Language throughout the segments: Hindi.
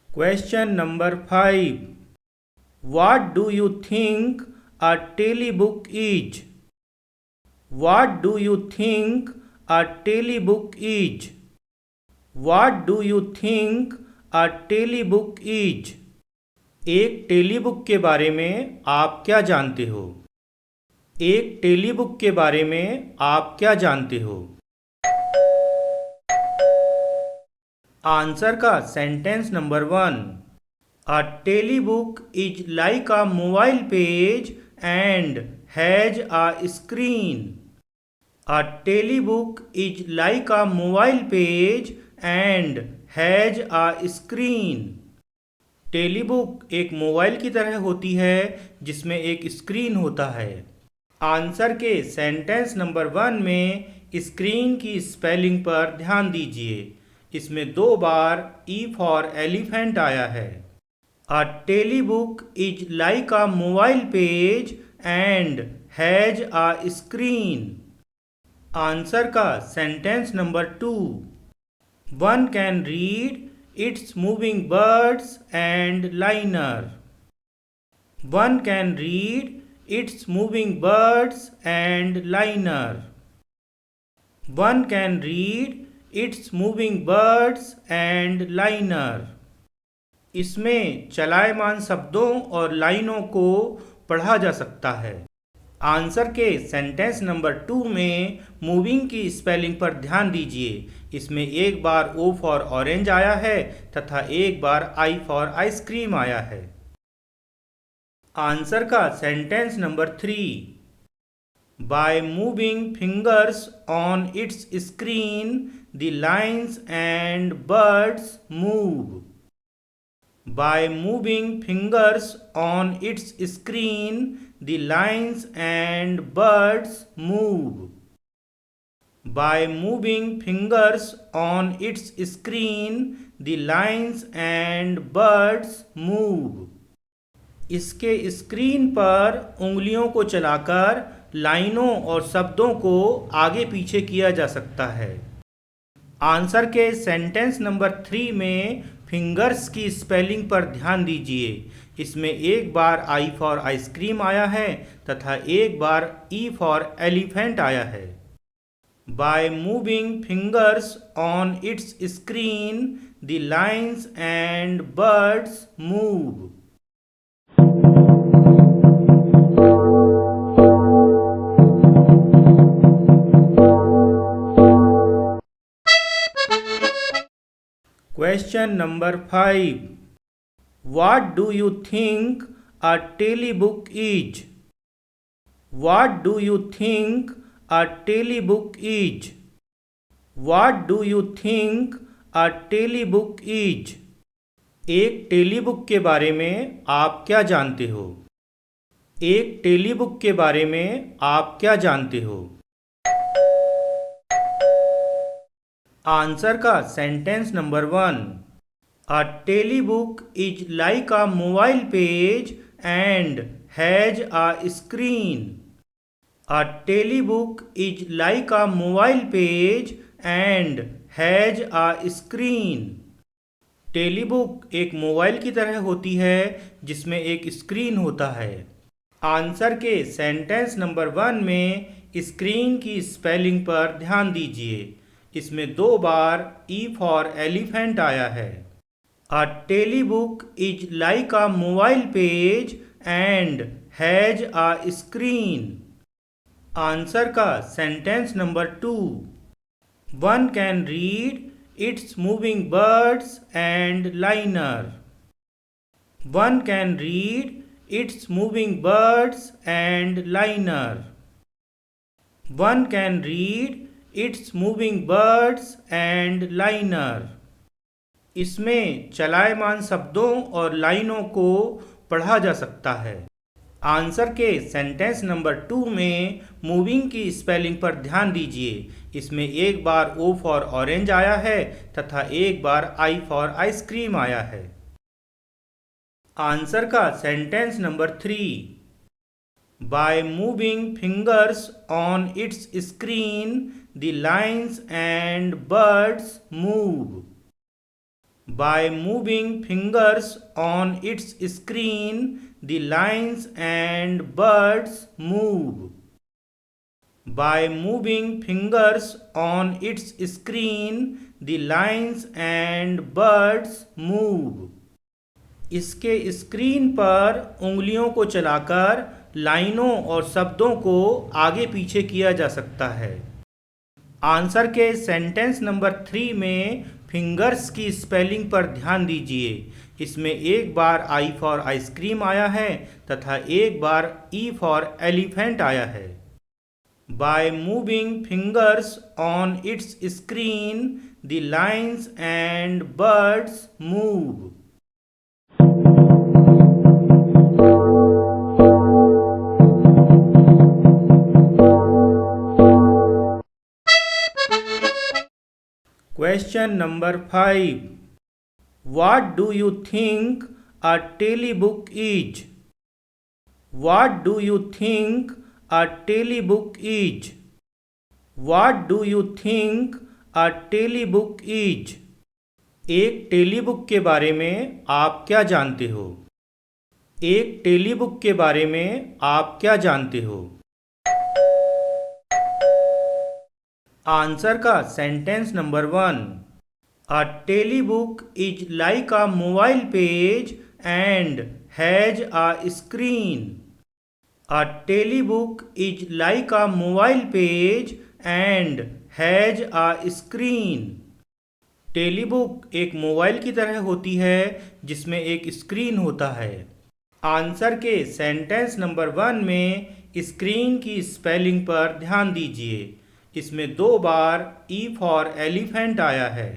Question number 5. What do you think a telebook is? What do you think a telebook is? What do you think a telebook is? एक टेलीबुक के बारे में आप क्या जानते हो? एक टेलीबुक के बारे में आप क्या जानते हो? आंसर का sentence number 1. A telebook is like a mobile page and has a screen. A telebook is like a mobile page and has a screen. टेलीबुक एक मोबाइल की तरह होती है जिसमें एक स्क्रीन होता है। आंसर के सेंटेंस नंबर 1 में स्क्रीन की स्पेलिंग पर ध्यान दीजिए। इसमें 2 बार E फॉर एलिफेंट आया है। A telebook is like a mobile page and has a screen. Answer का sentence number 2. One can read its moving birds and liner. One can read its moving birds and liner. One can read its moving birds and liner. इसमें चलायमान शब्दों और लाइनों को पढ़ा जा सकता है। आंसर के सेंटेंस नंबर 2 में मूविंग की स्पेलिंग पर ध्यान दीजिए। इसमें एक बार O फॉर ऑरेंज आया है तथा एक बार I फॉर आइसक्रीम आया है। आंसर का sentence number 3. By moving fingers on its screen, the lines and birds move. By moving fingers on its screen, the lines and birds move. By moving fingers on its screen, the lines and birds move. इसके स्क्रीन पर उंगलियों को चलाकर लाइनों और शब्दों को आगे पीछे किया जा सकता है। आंसर के सेंटेंस नंबर 3 में फिंगर्स की स्पेलिंग पर ध्यान दीजिए। इसमें एक बार I फॉर आइसक्रीम आया है तथा एक बार E फॉर एलिफेंट आया है। By moving fingers on its screen, the lines and birds move. Question number 5. What do you think a telebook is? What do you think a telebook is? What do you think a telebook is? एक टेलीबुक के बारे में आप क्या जानते हो? एक टेलीबुक के बारे में आप क्या जानते हो? आंसर का sentence number 1. A telebook is like a mobile page and has a screen. A telebook is like a mobile page and has a screen. टेलीबुक एक मोबाइल की तरह होती है जिसमें एक स्क्रीन होता है। आंसर के सेंटेंस नंबर 1 में स्क्रीन की स्पेलिंग पर ध्यान दीजिए। इसमें 2 बार E फॉर एलिफेंट आया है। A telebook is like a mobile page and has a screen. Answer का sentence number 2. One can read its moving birds and liner. One can read its moving birds and liner. One can read its moving birds and liner. इसमें चलायमान शब्दों और लाइनों को पढ़ा जा सकता है। आंसर के सेंटेंस नंबर 2 में मूविंग की स्पेलिंग पर ध्यान दीजिए। इसमें एक बार O फॉर ऑरेंज आया है तथा एक बार I फॉर आइसक्रीम आया है। आंसर का sentence number 3. By moving fingers on its screen, the lines and birds move. By moving fingers on its screen, the lines and birds move. By moving fingers on its screen, the lines and birds move. इसके स्क्रीन पर उंगलियों को चलाकर लाइनों और शब्दों को आगे पीछे किया जा सकता है। आंसर के सेंटेंस नंबर 3 में फिंगर्स की स्पेलिंग पर ध्यान दीजिए। इसमें एक बार आई फॉर आइसक्रीम आया है तथा एक बार ई फॉर एलिफेंट आया है। By moving fingers on it's screen the lines and birds move. Question number 5. What do you think a telebook is? What do you think a telebook is? What do you think a telebook is? एक टेलीबुक के बारे में आप क्या जानते हो? एक टेलीबुक के बारे में आप क्या जानते हो? आंसर का sentence number 1। A telebook is like a mobile page and has a screen. A telebook is like a mobile page and has a screen. Telebook एक मोबाइल की तरह होती है जिसमें एक स्क्रीन होता है। आंसर के सेंटेंस नंबर 1 में स्क्रीन की स्पेलिंग पर ध्यान दीजिए। इसमें 2 बार ई फॉर एलिफेंट आया है।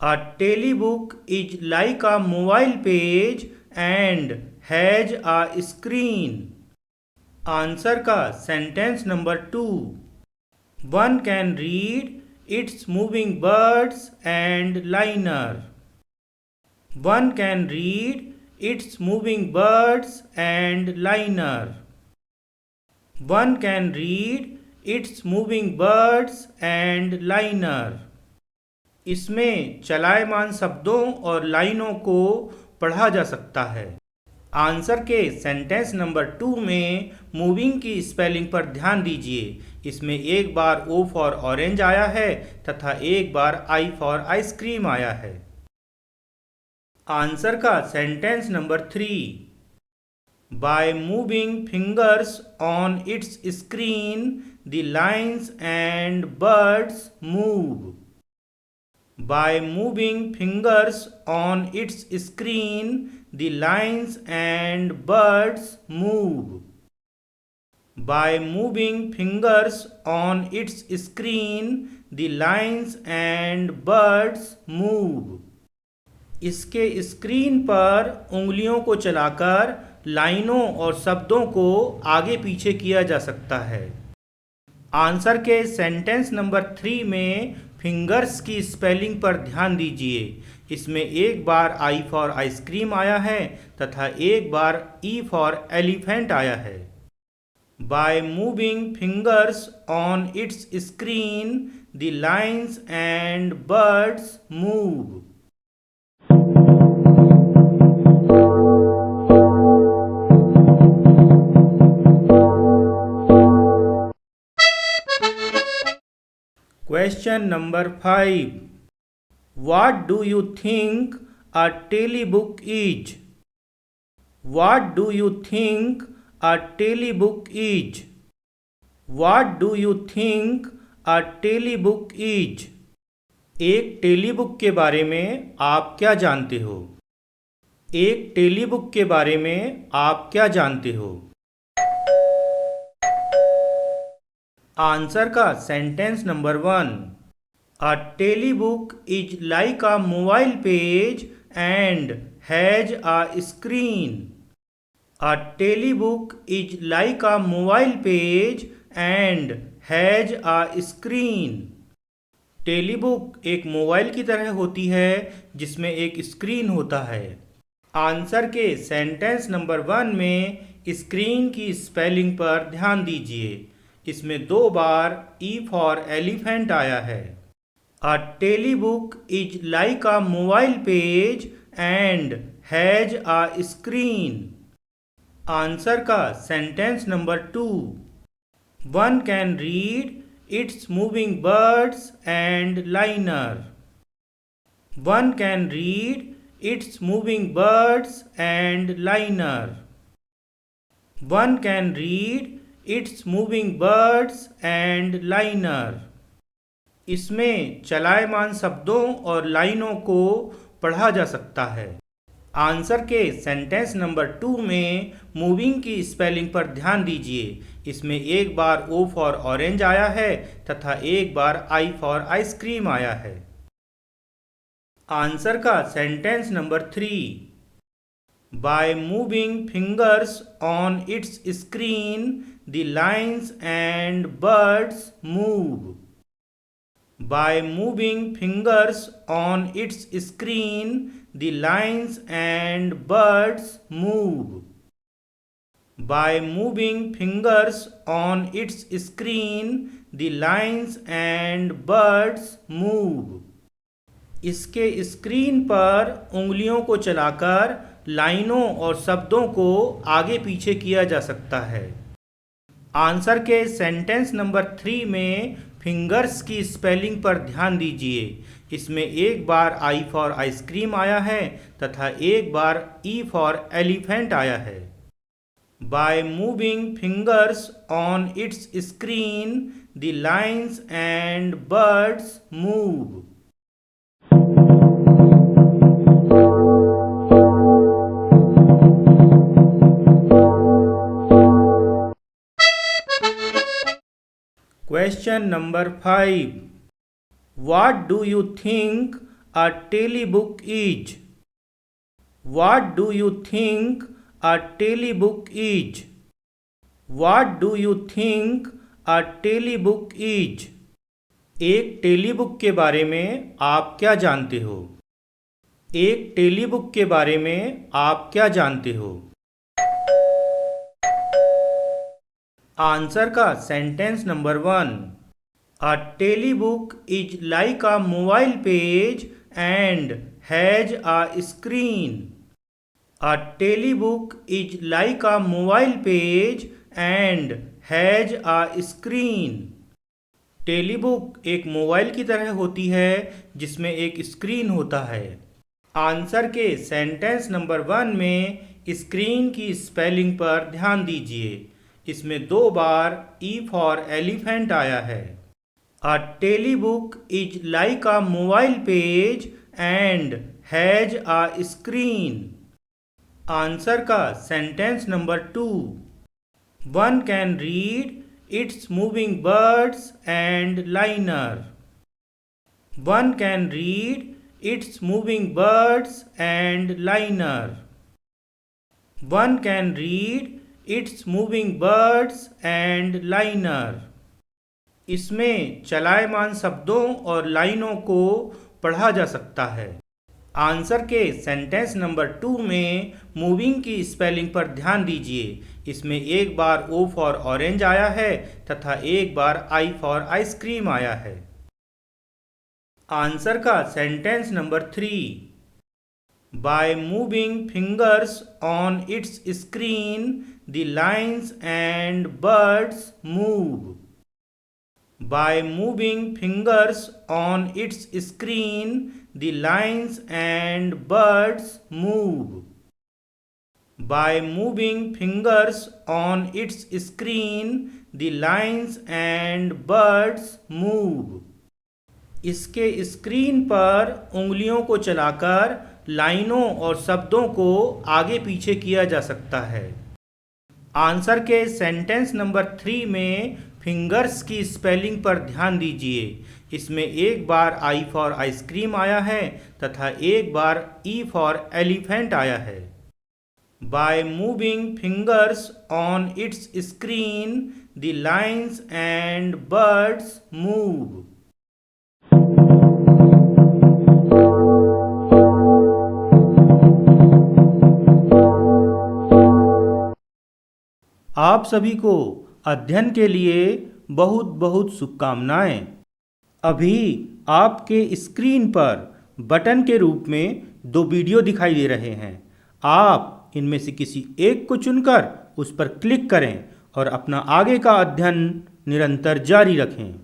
A telebook is like a mobile page and has a screen. Answer का sentence number 2। One can read its moving words and lines. One can read its moving words and lines. One can read its moving words and lines. इसमें चलायमान शब्दों और लाइनों को पढ़ा जा सकता है। आंसर के सेंटेंस नंबर 2 में मूविंग की स्पेलिंग पर ध्यान दीजिए। इसमें एक बार ओ फॉर ऑरेंज आया है तथा एक बार आई फॉर आइसक्रीम आया है। आंसर का sentence number 3। By moving fingers on its screen, the lines and birds move. By moving fingers on its screen, the lines and birds move. By moving fingers on its screen, the lines and birds move. इसके स्क्रीन पर उंगलियों को चलाकर लाइनों और शब्दों को आगे पीछे किया जा सकता है। आंसर के सेंटेंस नंबर 3 में फिंगर्स की स्पेलिंग पर ध्यान दीजिए। इसमें एक बार आई फॉर आइसक्रीम आया है तथा एक बार ई फॉर एलिफेंट आया है। By moving fingers on it's screen the lines and birds move. Question number 5. What do you think a telebook is? What do you think a telebook is? What do you think a telebook is? एक टेलीबुक के बारे में आप क्या जानते हो? एक टेलीबुक के बारे में आप क्या जानते हो? आंसर का sentence number 1। A telebook is like a mobile page and has a screen. A telebook is like a mobile page and has a screen. Telebook एक मोबाइल की तरह होती है जिसमें एक स्क्रीन होता है। आंसर के सेंटेंस नंबर 1 में स्क्रीन की स्पेलिंग पर ध्यान दीजिए। इसमें 2 बार ई फॉर एलिफेंट आया है। A telebook is like a mobile page and has a screen. Answer का sentence number 2. One can read its moving birds and liner. One can read its moving birds and liner. One can read its moving birds and liner. इसमें चलायमान शब्दों और लाइनों को पढ़ा जा सकता है। आंसर के सेंटेंस नंबर 2 में मूविंग की स्पेलिंग पर ध्यान दीजिए। इसमें एक बार O फॉर ऑरेंज आया है तथा एक बार I फॉर आइसक्रीम आया है। आंसर का sentence number 3. By moving fingers on its screen, the lines and birds move. By moving fingers on its screen, the lines and birds move. By moving fingers on its screen, the lines and birds move. इसके स्क्रीन पर उंगलियों को चलाकर लाइनों और शब्दों को आगे पीछे किया जा सकता है। आंसर के सेंटेंस नंबर 3 में फिंगर्स की स्पेलिंग पर ध्यान दीजिए। इसमें एक बार I फॉर आइसक्रीम आया है तथा एक बार E फॉर एलिफेंट आया है। By moving fingers on its screen, the lines and birds move. Question number 5. What do you think a telebook is? What do you think a telebook is? What do you think a telebook is? एक टेलीबुक के बारे में आप क्या जानते हो? एक टेलीबुक के बारे में आप क्या जानते हो? आंसर का sentence number 1. A telebook is like a mobile page and has a screen. A telebook is like a mobile page and has a screen. टेलीबुक एक मोबाइल की तरह होती है जिसमें एक स्क्रीन होता है। आंसर के सेंटेंस नंबर 1 में स्क्रीन की स्पेलिंग पर ध्यान दीजिए। इसमें 2 बार E फॉर एलिफेंट आया है। A telebook is like a mobile page and has a screen. Answer का sentence number 2. One can read its moving birds and liner. One can read its moving birds and liner. One can read its moving birds and liner. इसमें चलायमान शब्दों और लाइनों को पढ़ा जा सकता है। आंसर के सेंटेंस नंबर 2 में मूविंग की स्पेलिंग पर ध्यान दीजिए। इसमें एक बार O फॉर ऑरेंज आया है तथा एक बार I फॉर आइसक्रीम आया है। आंसर का sentence number 3. By moving fingers on its screen, the lines and birds move. By moving fingers on its screen, the lines and birds move. By moving fingers on its screen, the lines and birds move. इसके स्क्रीन पर उंगलियों को चलाकर लाइनों और शब्दों को आगे पीछे किया जा सकता है। आंसर के सेंटेंस नंबर 3 में फिंगर्स की स्पेलिंग पर ध्यान दीजिए। इसमें एक बार I फॉर आइसक्रीम आया है तथा एक बार E फॉर एलिफेंट आया है। By moving fingers on its screen, the lines and birds move. आप सभी को अध्ययन के लिए बहुत बहुत शुभकामनाएं। अभी आपके स्क्रीन पर बटन के रूप में 2 वीडियो दिखाई दे रहे हैं। आप इनमें से किसी एक को चुनकर उस पर क्लिक करें और अपना आगे का अध्ययन निरंतर जारी रखें।